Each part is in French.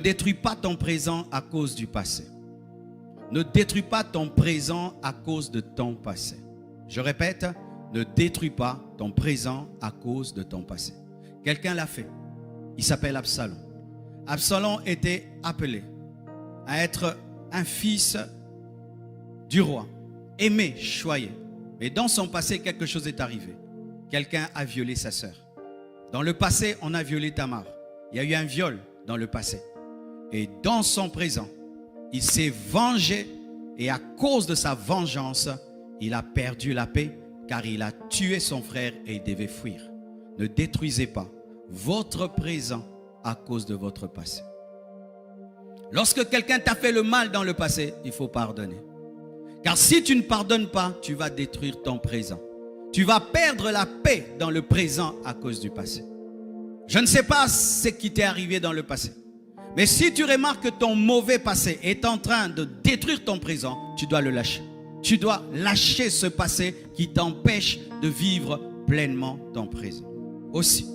Ne détruis pas ton présent à cause du passé. Ne détruis pas ton présent à cause de ton passé. Je répète, ne détruis pas ton présent à cause de ton passé. Quelqu'un l'a fait. Il s'appelle Absalom. Absalom était appelé à être un fils du roi, aimé, choyé. Mais dans son passé, quelque chose est arrivé. Quelqu'un a violé sa sœur. Dans le passé, on a violé Tamar. Il y a eu un viol dans le passé. Et dans son présent, il s'est vengé. Et à cause de sa vengeance, il a perdu la paix, car il a tué son frère et il devait fuir. Ne détruisez pas votre présent à cause de votre passé. Lorsque quelqu'un t'a fait le mal dans le passé, il faut pardonner. Car si tu ne pardonnes pas, tu vas détruire ton présent. Tu vas perdre la paix dans le présent à cause du passé. Je ne sais pas ce qui t'est arrivé dans le passé. Mais si tu remarques que ton mauvais passé est en train de détruire ton présent, tu dois le lâcher. Tu dois lâcher ce passé qui t'empêche de vivre pleinement ton présent. Aussi,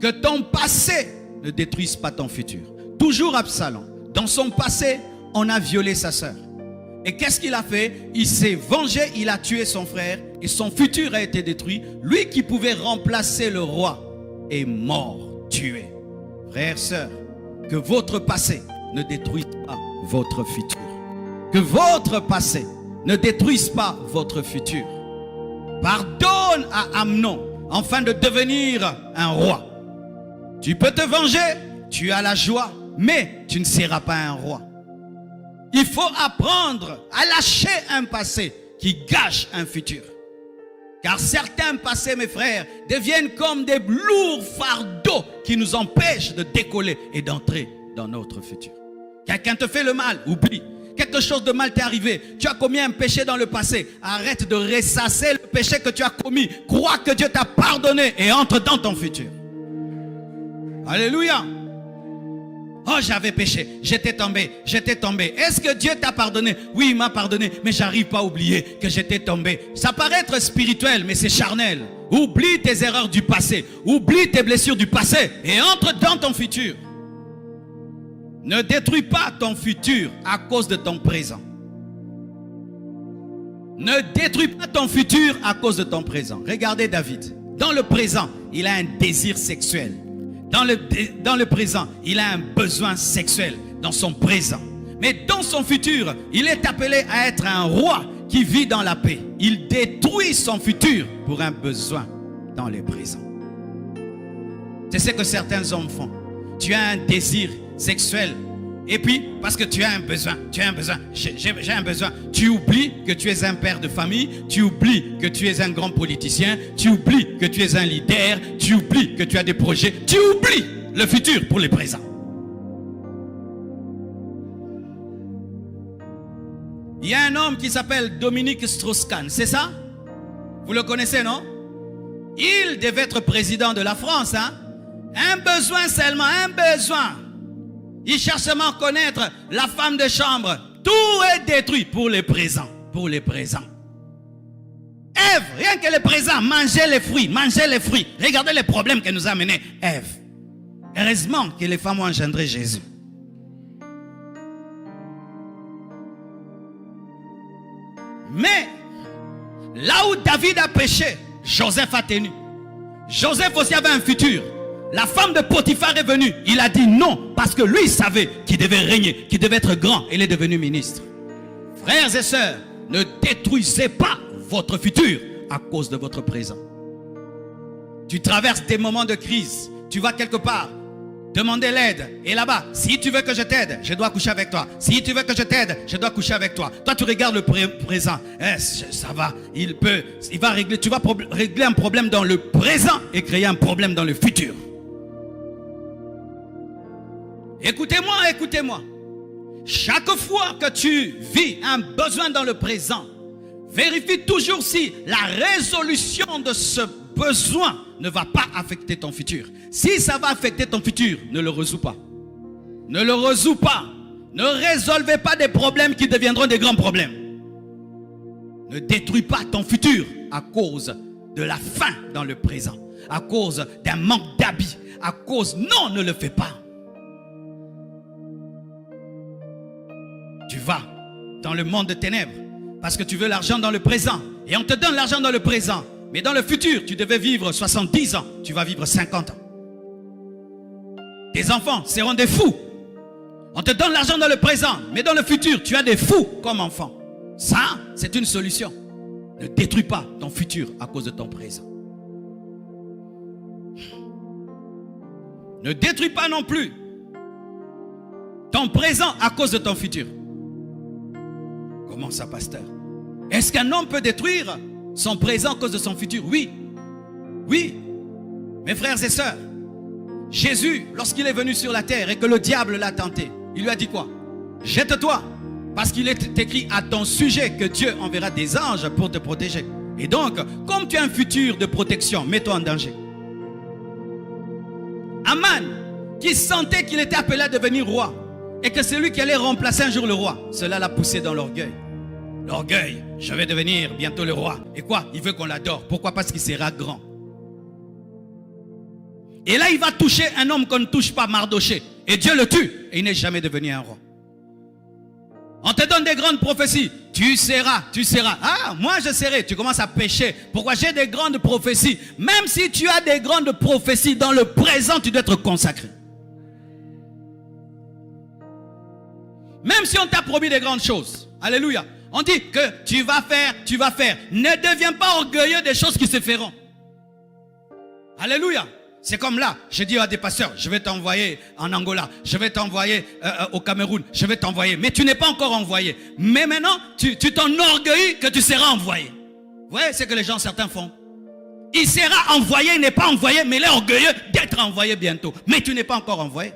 que ton passé ne détruise pas ton futur. Toujours Absalom. Dans son passé, on a violé sa sœur. Et qu'est-ce qu'il a fait? Il s'est vengé, il a tué son frère et son futur a été détruit. Lui qui pouvait remplacer le roi est mort, tué. Frères, sœurs, que votre passé ne détruise pas votre futur. Que votre passé ne détruise pas votre futur. Pardonne à Amnon afin de devenir un roi. Tu peux te venger, tu as la joie, mais tu ne seras pas un roi. Il faut apprendre à lâcher un passé qui gâche un futur. Car certains passés, mes frères, deviennent comme des lourds fardeaux qui nous empêchent de décoller et d'entrer dans notre futur. Quelqu'un te fait le mal, oublie. Quelque chose de mal t'est arrivé. Tu as commis un péché dans le passé. Arrête de ressasser le péché que tu as commis. Crois que Dieu t'a pardonné et entre dans ton futur. Alléluia. Oh, j'avais péché, j'étais tombé. Est-ce que Dieu t'a pardonné? Oui, il m'a pardonné, mais j'arrive pas à oublier que j'étais tombé. Ça paraît être spirituel, mais c'est charnel. Oublie tes erreurs du passé, oublie tes blessures du passé et entre dans ton futur. Ne détruis pas ton futur à cause de ton présent. Ne détruis pas ton futur à cause de ton présent. Regardez David. Dans le présent, il a un désir sexuel. Dans le présent, il a un besoin sexuel dans son présent. Mais dans son futur, il est appelé à être un roi qui vit dans la paix. Il détruit son futur pour un besoin dans le présent. C'est ce que certains hommes font. Tu as un désir sexuel. Et puis, parce que tu as un besoin, j'ai un besoin. Tu oublies que tu es un père de famille, tu oublies que tu es un grand politicien, tu oublies que tu es un leader, tu oublies que tu as des projets, tu oublies le futur pour le présent. Il y a un homme qui s'appelle Dominique Strauss-Kahn, c'est ça? Vous le connaissez, non? Il devait être président de la France, hein? Un besoin seulement, un besoin. Il cherche seulement à connaître la femme de chambre. Tout est détruit pour les présents. Pour les présents. Ève, rien que les présents, mangez les fruits, mangez les fruits. Regardez les problèmes qu'elle nous a amenés, Ève. Heureusement que les femmes ont engendré Jésus. Mais, là où David a péché, Joseph a tenu. Joseph aussi avait un futur. La femme de Potiphar est venue. Il a dit non parce que lui il savait qu'il devait régner, qu'il devait être grand. Il est devenu ministre. Frères et sœurs, ne détruisez pas votre futur à cause de votre présent. Tu traverses des moments de crise. Tu vas quelque part demander l'aide. Et là-bas, si tu veux que je t'aide, je dois coucher avec toi. Si tu veux que je t'aide, je dois coucher avec toi. Toi, tu regardes le présent. Ça va, tu vas régler un problème dans le présent et créer un problème dans le futur. Écoutez-moi, écoutez-moi. Chaque fois que tu vis un besoin dans le présent, vérifie toujours si la résolution de ce besoin ne va pas affecter ton futur. Si ça va affecter ton futur, ne le résous pas. Ne le résous pas. Ne résolvez pas des problèmes qui deviendront des grands problèmes. Ne détruis pas ton futur à cause de la faim dans le présent, à cause d'un manque d'habits, à cause... Non, ne le fais pas. vas dans le monde de ténèbres parce que tu veux l'argent dans le présent. Et on te donne l'argent dans le présent. Mais dans le futur, tu devais vivre 70 ans. Tu vas vivre 50 ans. Tes enfants seront des fous. On te donne l'argent dans le présent. Mais dans le futur, tu as des fous comme enfants. Ça, c'est une solution. Ne détruis pas ton futur à cause de ton présent. Ne détruis pas non plus ton présent à cause de ton futur. Comment ça, pasteur? Est-ce qu'un homme peut détruire son présent à cause de son futur? Oui. Oui. Mes frères et sœurs, Jésus, lorsqu'il est venu sur la terre et que le diable l'a tenté, il lui a dit quoi? Jette-toi, parce qu'il est écrit à ton sujet que Dieu enverra des anges pour te protéger. Et donc, comme tu as un futur de protection, mets-toi en danger. Aman, qui sentait qu'il était appelé à devenir roi, et que c'est lui qui allait remplacer un jour le roi, cela l'a poussé dans l'orgueil. L'orgueil, je vais devenir bientôt le roi. Et quoi? Il veut qu'on l'adore. Pourquoi? Parce qu'il sera grand. Et là, il va toucher un homme qu'on ne touche pas, Mardoché. Et Dieu le tue. Et il n'est jamais devenu un roi. On te donne des grandes prophéties. Tu seras, tu seras. Ah, moi je serai. Tu commences à pécher. Pourquoi? J'ai des grandes prophéties. Même si tu as des grandes prophéties, dans le présent, tu dois être consacré. Même si on t'a promis des grandes choses. Alléluia. On dit que tu vas faire, tu vas faire. Ne deviens pas orgueilleux des choses qui se feront. Alléluia. C'est comme là, je dis à des pasteurs, je vais t'envoyer en Angola, je vais t'envoyer au Cameroun, je vais t'envoyer. Mais tu n'es pas encore envoyé. Mais maintenant, tu t'enorgueillis que tu seras envoyé. Vous voyez ce que les gens certains font? Il sera envoyé, il n'est pas envoyé, mais il est orgueilleux d'être envoyé bientôt. Mais tu n'es pas encore envoyé.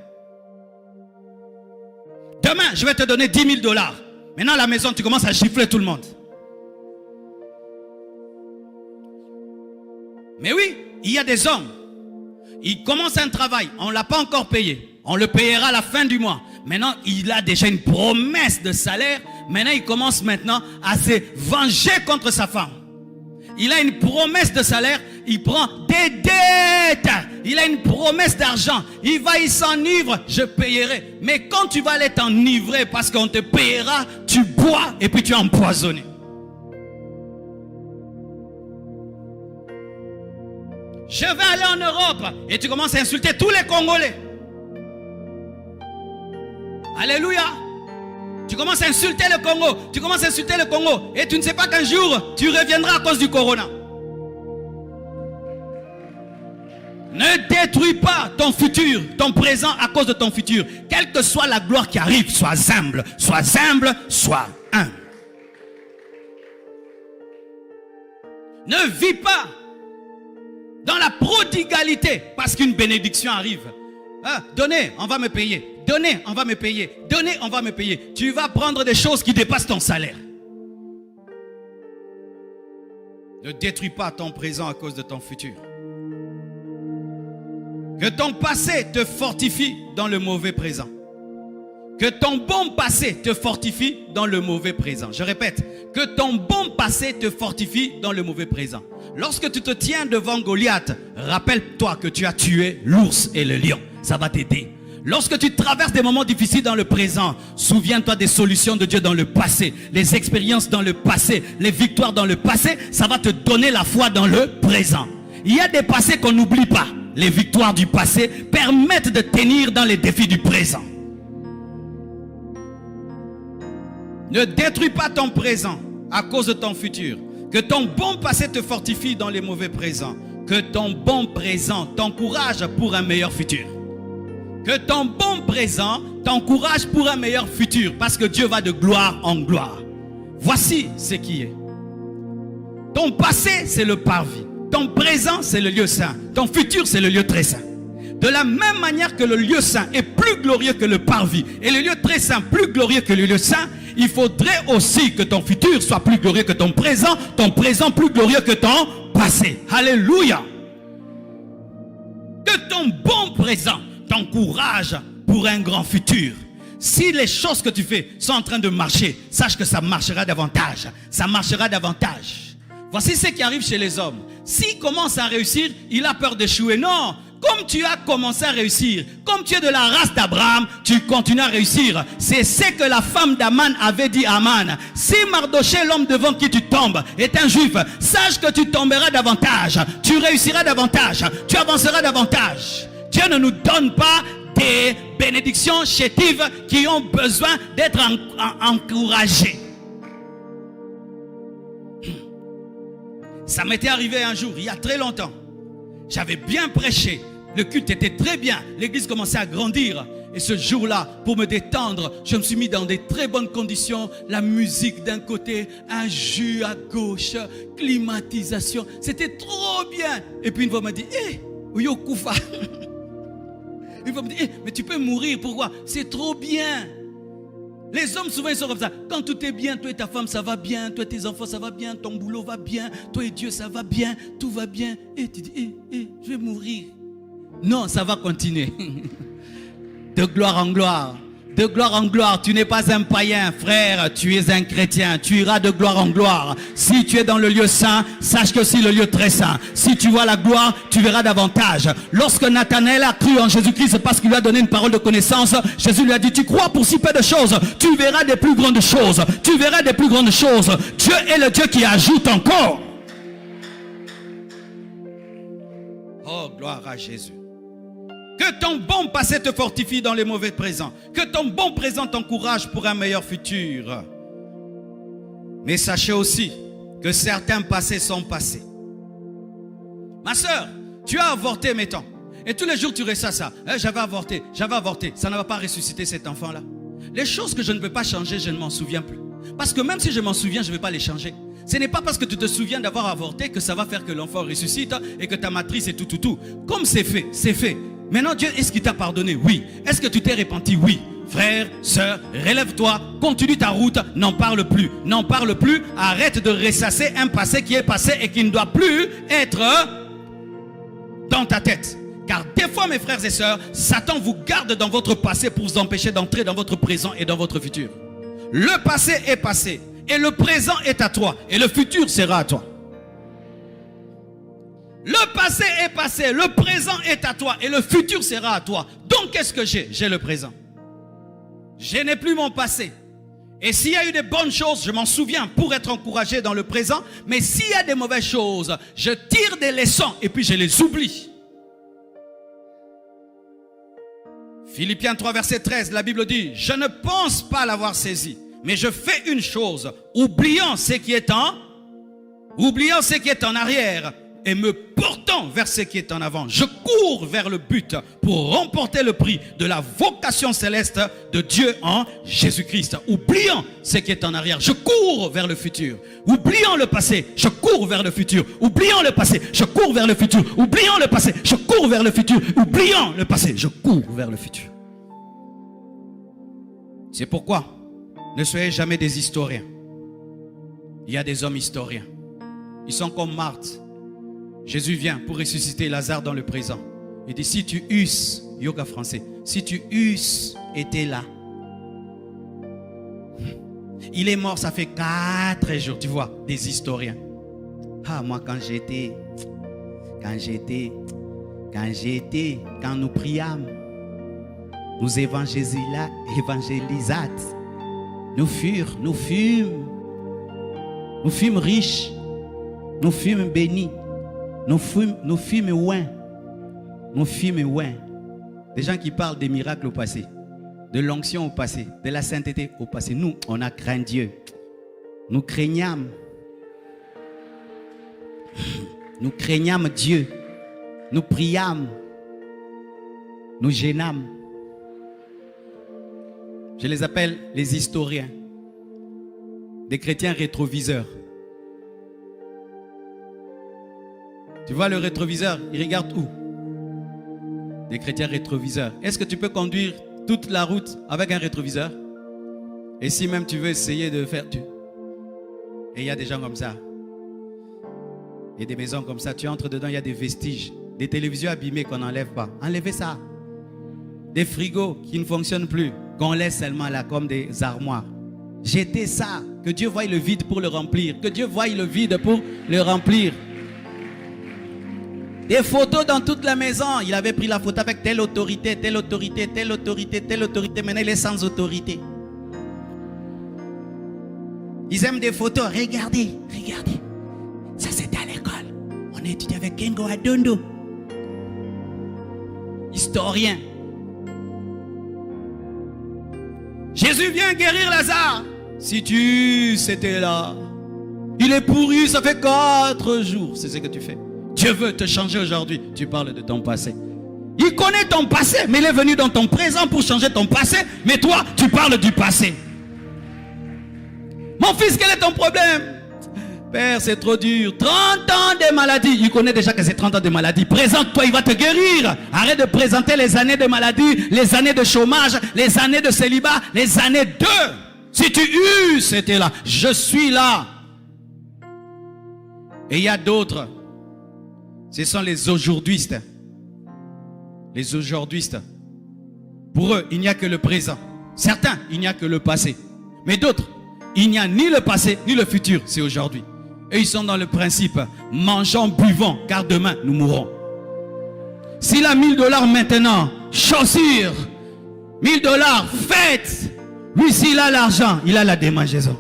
Demain, je vais te donner 10 000 $. Maintenant, à la maison, tu commences à gifler tout le monde. Mais oui, il y a des hommes. Ils commencent un travail, on ne l'a pas encore payé. On le payera à la fin du mois. Maintenant, il a déjà une promesse de salaire. Maintenant, il commence maintenant à se venger contre sa femme. Il a une promesse de salaire. Il prend des dettes. Il a une promesse d'argent. Il va, il s'enivre. Je payerai. Mais quand tu vas aller t'enivrer parce qu'on te payera, tu bois et puis tu es empoisonné. Je vais aller en Europe. Et tu commences à insulter tous les Congolais. Alléluia. Tu commences à insulter le Congo. Tu commences à insulter le Congo. Et tu ne sais pas qu'un jour, tu reviendras à cause du corona. Ne détruis pas ton futur, ton présent à cause de ton futur. Quelle que soit la gloire qui arrive, sois humble. Sois humble, sois humble. Ne vis pas dans la prodigalité parce qu'une bénédiction arrive. Ah, donnez, on va me payer. Donnez, on va me payer. Donnez, on va me payer. Tu vas prendre des choses qui dépassent ton salaire. Ne détruis pas ton présent à cause de ton futur. Que ton passé te fortifie dans le mauvais présent. Que ton bon passé te fortifie dans le mauvais présent. Je répète, que ton bon passé te fortifie dans le mauvais présent. Lorsque tu te tiens devant Goliath, rappelle-toi que tu as tué l'ours et le lion. Ça va t'aider. Lorsque tu traverses des moments difficiles dans le présent, souviens-toi des solutions de Dieu dans le passé, les expériences dans le passé, les victoires dans le passé. Ça va te donner la foi dans le présent. Il y a des passés qu'on n'oublie pas. Les victoires du passé permettent de tenir dans les défis du présent. Ne détruis pas ton présent à cause de ton futur. Que ton bon passé te fortifie dans les mauvais présents. Que ton bon présent t'encourage pour un meilleur futur. Que ton bon présent t'encourage pour un meilleur futur. Parce que Dieu va de gloire en gloire. Voici ce qui est. Ton passé, c'est le parvis. Ton présent, c'est le lieu saint. Ton futur, c'est le lieu très saint. De la même manière que le lieu saint est plus glorieux que le parvis, et le lieu très saint plus glorieux que le lieu saint, il faudrait aussi que ton futur soit plus glorieux que ton présent plus glorieux que ton passé. Alléluia. Que ton bon présent t'encourage pour un grand futur. Si les choses que tu fais sont en train de marcher, sache que ça marchera davantage. Ça marchera davantage. Voici ce qui arrive chez les hommes. S'il commence à réussir, il a peur d'échouer. Non, comme tu as commencé à réussir, comme tu es de la race d'Abraham, tu continues à réussir. C'est ce que la femme d'Aman avait dit à Aman. Si Mardochée, l'homme devant qui tu tombes, est un juif, sache que tu tomberas davantage, tu réussiras davantage, tu avanceras davantage. Dieu ne nous donne pas des bénédictions chétives qui ont besoin d'être encouragées. Ça m'était arrivé un jour, il y a très longtemps. J'avais bien prêché, le culte était très bien, l'église commençait à grandir. Et ce jour-là, pour me détendre, je me suis mis dans des très bonnes conditions. La musique d'un côté, un jus à gauche, climatisation. C'était trop bien. Et puis une fois, on m'a dit, Oyo Koufa. Une fois, on m'a dit, mais tu peux mourir, pourquoi? C'est trop bien. Les hommes souvent ils sont comme ça. Quand tout est bien, toi et ta femme ça va bien, toi et tes enfants ça va bien, ton boulot va bien, toi et Dieu ça va bien, tout va bien. Et tu dis, je vais mourir. Non, ça va continuer. De gloire en gloire. De gloire en gloire, tu n'es pas un païen, frère, tu es un chrétien, tu iras de gloire en gloire. Si tu es dans le lieu saint, sache que c'est le lieu très saint. Si tu vois la gloire, tu verras davantage. Lorsque Nathanaël a cru en Jésus-Christ parce qu'il lui a donné une parole de connaissance, Jésus lui a dit, tu crois pour si peu de choses, tu verras des plus grandes choses. Tu verras des plus grandes choses. Dieu est le Dieu qui ajoute encore. Oh, gloire à Jésus. Que ton bon passé te fortifie dans les mauvais présents. Que ton bon présent t'encourage pour un meilleur futur. Mais sachez aussi que certains passés sont passés. Ma soeur, tu as avorté, mettons. Et tous les jours tu ressens ça. J'avais avorté. Ça ne va pas ressusciter cet enfant-là. Les choses que je ne peux pas changer, je ne m'en souviens plus. Parce que même si je m'en souviens, je ne vais pas les changer. Ce n'est pas parce que tu te souviens d'avoir avorté que ça va faire que l'enfant ressuscite et que ta matrice est tout. Comme c'est fait, c'est fait. Maintenant, Dieu, est-ce qu'il t'a pardonné? Oui. Est-ce que tu t'es repenti? Oui. Frère, sœur, relève-toi, continue ta route, n'en parle plus. N'en parle plus, arrête de ressasser un passé qui est passé et qui ne doit plus être dans ta tête. Car des fois, mes frères et sœurs, Satan vous garde dans votre passé pour vous empêcher d'entrer dans votre présent et dans votre futur. Le passé est passé et le présent est à toi et le futur sera à toi. Le passé est passé, le présent est à toi et le futur sera à toi. Donc qu'est-ce que j'ai? J'ai le présent. Je n'ai plus mon passé. Et s'il y a eu des bonnes choses, je m'en souviens pour être encouragé dans le présent. Mais s'il y a des mauvaises choses, je tire des leçons et puis je les oublie. Philippiens 3 verset 13, la Bible dit, je ne pense pas l'avoir saisi, mais je fais une chose, oubliant ce qui est en arrière et me portant vers ce qui est en avant. Je cours vers le but pour remporter le prix de la vocation céleste de Dieu en Jésus-Christ. Oubliant ce qui est en arrière, je cours vers le futur. Oubliant le passé, je cours vers le futur. Oubliant le passé, je cours vers le futur. Oubliant le passé, je cours vers le futur. Oubliant le passé, je cours vers le futur. C'est pourquoi ne soyez jamais des historiens. Il y a des hommes historiens. Ils sont comme Marthe. Jésus vient pour ressusciter Lazare dans le présent. Il dit, si tu eusses, yoga français, si tu eusses été là. Il est mort, ça fait 4 jours, tu vois, des historiens. Ah, moi quand nous priâmes, nous évangélisâmes, nous fûmes riches, nous fûmes bénis. Nous fûmes loin. Des gens qui parlent des miracles au passé, de l'onction au passé, de la sainteté au passé. Nous, on a craint Dieu. Nous craignâmes. Nous craignâmes Dieu. Nous priâmes. Nous gênâmes. Je les appelle les historiens. Des chrétiens rétroviseurs. Tu vois le rétroviseur, il regarde où? Des chrétiens rétroviseurs. Est-ce que tu peux conduire toute la route avec un rétroviseur? Et si même tu veux essayer de faire... Et il y a des gens comme ça. Il y a des maisons comme ça. Tu entres dedans, il y a des vestiges. Des télévisions abîmées qu'on n'enlève pas. Enlevez ça. Des frigos qui ne fonctionnent plus, qu'on laisse seulement là comme des armoires. Jetez ça. Que Dieu voie le vide pour le remplir. Que Dieu voie le vide pour le remplir. Des photos dans toute la maison. Il avait pris la photo avec telle autorité, telle autorité, telle autorité, telle autorité. Maintenant, il est sans autorité. Ils aiment des photos. Regardez, regardez. Ça, c'était à l'école. On a étudié avec Kengo Adondo. Historien. Jésus vient guérir Lazare. Si tu c'était là. Il est pourri, ça fait 4 jours. C'est ce que tu fais. Dieu veut te changer aujourd'hui. Tu parles de ton passé. Il connaît ton passé, mais il est venu dans ton présent pour changer ton passé. Mais toi, tu parles du passé. Mon fils, quel est ton problème? Père, c'est trop dur. 30 ans de maladie. Il connaît déjà que c'est 30 ans de maladie. Présente-toi, il va te guérir. Arrête de présenter les années de maladie, les années de chômage, les années de célibat, les années de... Si tu c'était là. Je suis là. Et il y a d'autres. Ce sont les aujourd'hui-istes. Les aujourd'hui-istes. Pour eux, il n'y a que le présent. Certains, il n'y a que le passé. Mais d'autres, il n'y a ni le passé, ni le futur. C'est aujourd'hui. Et ils sont dans le principe, mangeons, buvons, car demain, nous mourrons. S'il a $1000 maintenant, chaussures, $1000, fête. Lui, s'il a l'argent, il a la démangeaison.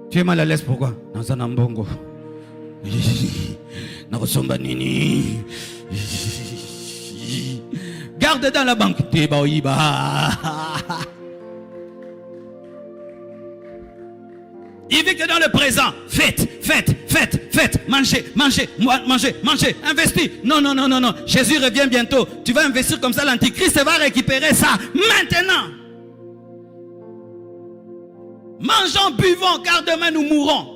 Tu es mal à l'aise, pourquoi? Dans un ambongo. Garde dans la banque. Il vit que dans le présent. Faites, faites, faites, faites. Mangez, mangez, mangez, mangez. Investis. Non, non, non, non, non. Jésus revient bientôt. Tu vas investir comme ça. L'Antichrist va récupérer ça maintenant. Mangeons, buvons, car demain nous mourrons.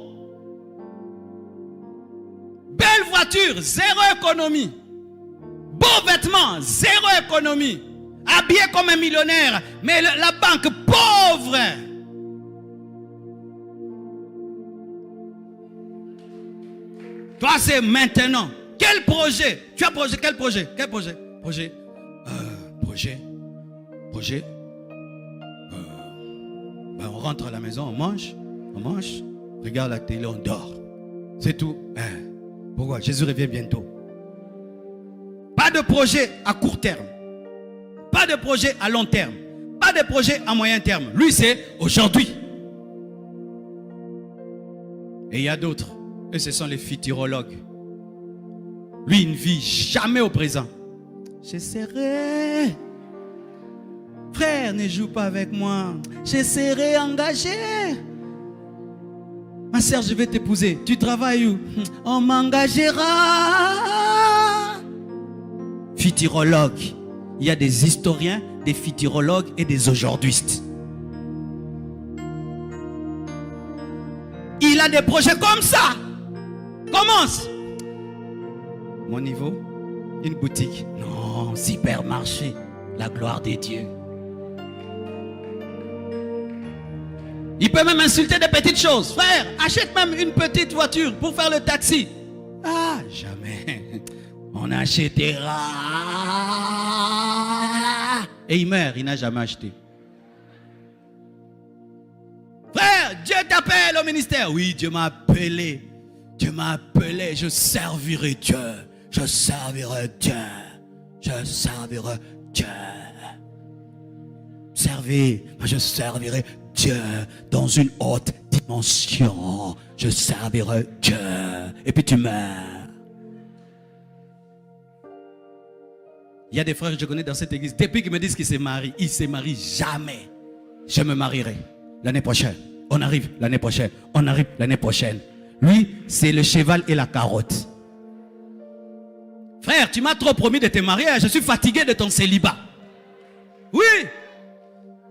Belle voiture, zéro économie. Beaux vêtements, zéro économie. Habillé comme un millionnaire, mais la banque pauvre. Toi, c'est maintenant. Quel projet? Tu as projet? Quel projet? Quel projet? Projet. On rentre à la maison, on mange, regarde la télé, on dort. C'est tout. Pourquoi? Jésus revient bientôt. Pas de projet à court terme. Pas de projet à long terme. Pas de projet à moyen terme. Lui, c'est aujourd'hui. Et il y a d'autres. Et ce sont les futurologues. Lui, il ne vit jamais au présent. J'essaierai. Frère, ne joue pas avec moi. Je serai engagé. Ma sœur, je vais t'épouser. Tu travailles où? On m'engagera. Futurologue. Il y a des historiens, des futurologues et des aujourd'hui-istes. Il a des projets comme ça. Commence. Mon niveau, une boutique. Non, supermarché. La gloire des dieux. Il peut même insulter des petites choses. Frère, achète même une petite voiture pour faire le taxi. Ah, jamais. On achètera. Et il meurt, il n'a jamais acheté. Frère, Dieu t'appelle au ministère. Oui, Dieu m'a appelé. Dieu m'a appelé. Je servirai Dieu. Je servirai Dieu. Je servirai Dieu. Servez, je servirai Dieu dans une haute dimension. Je servirai Dieu. Et puis tu meurs. Il y a des frères que je connais dans cette église. Depuis qu'ils me disent qu'ils se marient, ils ne se marient jamais. Je me marierai l'année prochaine. On arrive l'année prochaine. On arrive l'année prochaine. Lui, c'est le cheval et la carotte. Frère, tu m'as trop promis de te marier. Je suis fatigué de ton célibat. Oui.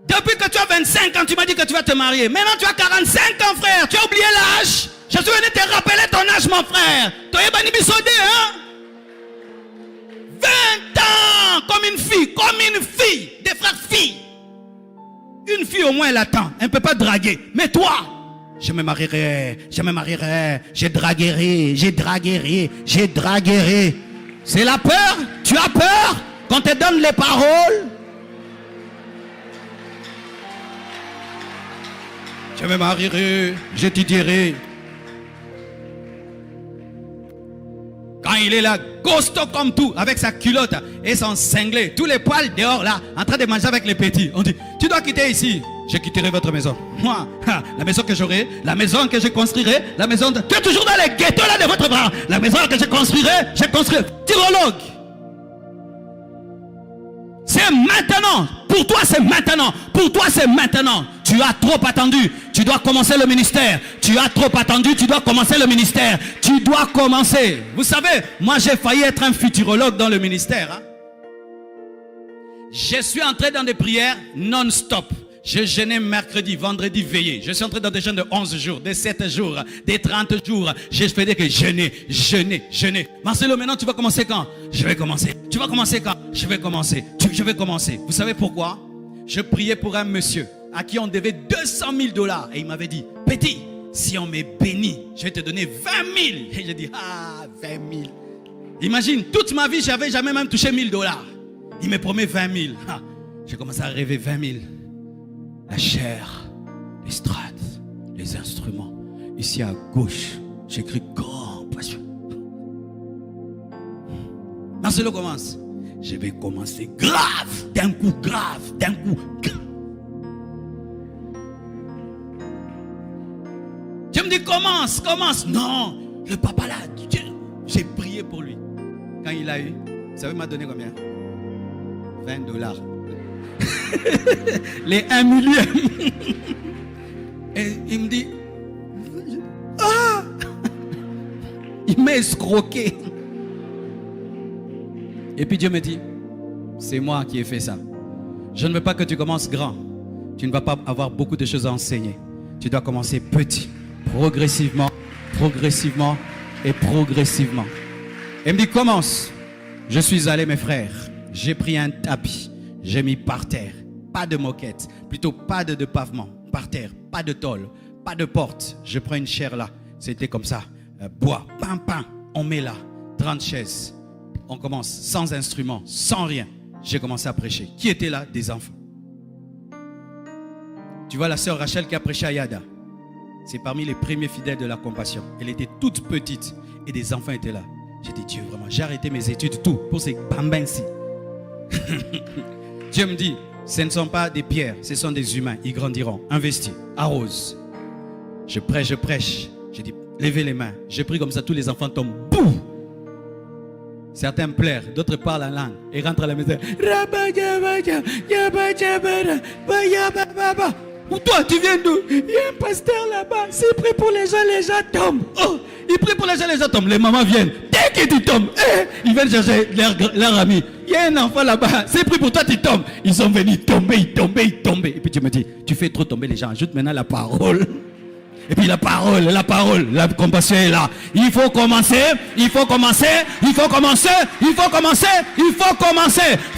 Depuis que tu as 25 ans, tu m'as dit que tu vas te marier. Maintenant, tu as 45 ans, frère. Tu as oublié l'âge. Je suis venu te rappeler ton âge, mon frère. Tu es bani bisodé, hein? 20 ans, comme une fille, des frères filles. Une fille au moins elle attend, elle ne peut pas draguer. Mais toi, je me marierai, je draguerai. C'est la peur? Tu as peur qu'on te donne les paroles? Je me marierai, je te dirai. Quand il est là, costaud comme tout, avec sa culotte et son cinglé, tous les poils dehors là, en train de manger avec les petits. On dit, tu dois quitter ici. Je quitterai votre maison. Moi, la maison que j'aurai, la maison que je construirai, la maison de... Tu es toujours dans les ghettos là de votre bras. La maison que je construirai. Futurologue. C'est maintenant. Pour toi, c'est maintenant. Pour toi, c'est maintenant. Tu as trop attendu. Tu dois commencer le ministère. Tu as trop attendu. Tu dois commencer le ministère. Tu dois commencer. Vous savez, moi, j'ai failli être un futurologue dans le ministère. Hein? Je suis entré dans des prières non-stop. Je jeûnais mercredi, vendredi veillé. Je suis entré dans des jeûnes de 11 jours, de 7 jours, des 30 jours. Je faisais que jeûner. Marcelo, maintenant tu vas commencer quand? Je vais commencer. Tu vas commencer quand? Je vais commencer. Je vais commencer. Vous savez pourquoi? Je priais pour un monsieur à qui on devait 200 000 $. Et il m'avait dit, petit, si on m'est béni, je vais te donner 20 000. Et j'ai dit, 20 000. Imagine, toute ma vie, je n'avais jamais même touché 1 000 $. Il me promet 20 000. J'ai commencé à rêver 20 000. La chair, les strates, les instruments. Ici à gauche, j'écris grand passion. Marcelo commence. Je vais commencer grave, d'un coup. Je me dis commence. Non, le papa là, j'ai prié pour lui. Quand il a eu, vous savez, il m'a donné combien? 20 $. Les 1 million. Et il me dit, il m'a escroqué. Et puis Dieu me dit, c'est moi qui ai fait ça. Je ne veux pas que tu commences grand. Tu ne vas pas avoir beaucoup de choses à enseigner. Tu dois commencer petit, progressivement. Et il me dit, commence. Je suis allé, mes frères. J'ai pris un tapis. J'ai mis par terre, pas de moquette, plutôt pas de pavement, par terre, pas de tôle, pas de porte. Je prends une chaire là, c'était comme ça, bois, pain, on met là, 30 chaises. On commence sans instrument, sans rien. J'ai commencé à prêcher. Qui était là? Des enfants. Tu vois la sœur Rachel qui a prêché à Yada. C'est parmi les premiers fidèles de la compassion. Elle était toute petite et des enfants étaient là. J'ai dit, Dieu, vraiment, j'ai arrêté mes études, tout, pour ces bambins-ci. Dieu me dit, ce ne sont pas des pierres, ce sont des humains, ils grandiront. Investis, arrose. Je prêche. J'ai dit, levez les mains. J'ai pris comme ça, tous les enfants tombent. Boum! Certains pleurent, d'autres parlent en langue et rentrent à la maison. Ou toi, tu viens d'où? Il y a un pasteur là-bas. S'il prie pour les gens tombent. Oh, il prie pour les gens tombent. Les mamans viennent. Dès que tu tombes, ils viennent chercher leur ami. Il y a un enfant là-bas. S'il prie pour toi, tu tombes. Ils sont venus tomber. Et puis tu me dis, tu fais trop tomber les gens. Ajoute maintenant la parole. Et puis la parole, la compassion est là. Il faut commencer.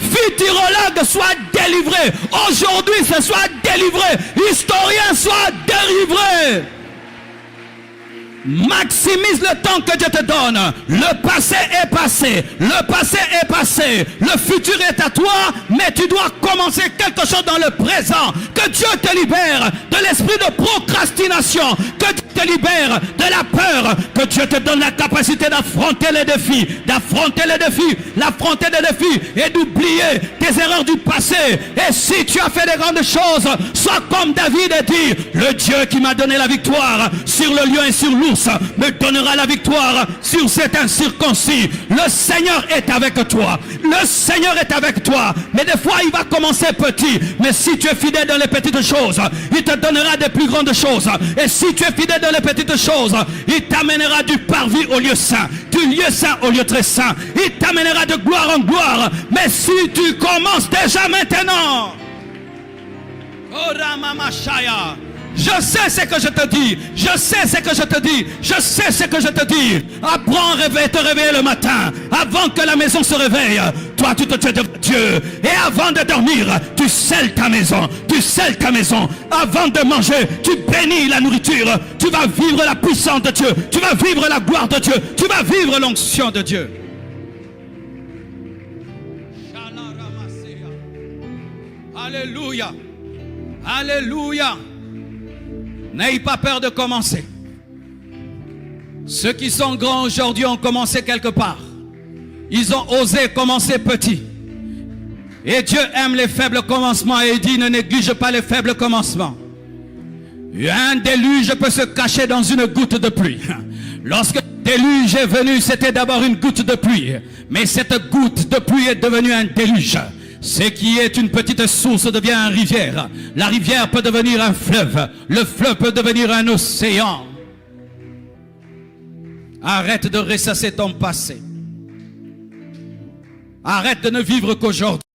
Futurologue soit délivré. Aujourd'hui, ce soit délivré. Historien soit délivré. Maximise le temps que Dieu te donne. Le passé est passé. Le futur est à toi. Mais tu dois commencer quelque chose dans le présent. Que Dieu te libère de l'esprit de procrastination. Que Dieu te libère de la peur. Que Dieu te donne la capacité d'affronter les défis. Et d'oublier tes erreurs du passé. Et si tu as fait des grandes choses, sois comme David et dis, le Dieu qui m'a donné la victoire sur le lion et sur l'ours me donnera la victoire sur cet incirconcis. Le Seigneur est avec toi. Mais des fois, il va commencer petit. Mais si tu es fidèle dans les petites choses, il te donnera des plus grandes choses. Et si tu es fidèle dans les petites choses, il t'amènera du parvis au lieu saint, du lieu saint au lieu très saint. Il t'amènera de gloire en gloire. Mais si tu commences déjà maintenant, oh Ramamashaya, je sais ce que je te dis. Apprends à te réveiller le matin. Avant que la maison se réveille, toi tu te tiens devant Dieu. Et avant de dormir, tu scelles ta maison. Avant de manger, tu bénis la nourriture. Tu vas vivre la puissance de Dieu. Tu vas vivre la gloire de Dieu. Tu vas vivre l'onction de Dieu. Alléluia. N'ayez pas peur de commencer. Ceux qui sont grands aujourd'hui ont commencé quelque part. Ils ont osé commencer petit. Et Dieu aime les faibles commencements et il dit, ne néglige pas les faibles commencements. Un déluge peut se cacher dans une goutte de pluie. Lorsque le déluge est venu, c'était d'abord une goutte de pluie. Mais cette goutte de pluie est devenue un déluge. Ce qui est une petite source devient une rivière. La rivière peut devenir un fleuve. Le fleuve peut devenir un océan. Arrête de ressasser ton passé. Arrête de ne vivre qu'aujourd'hui.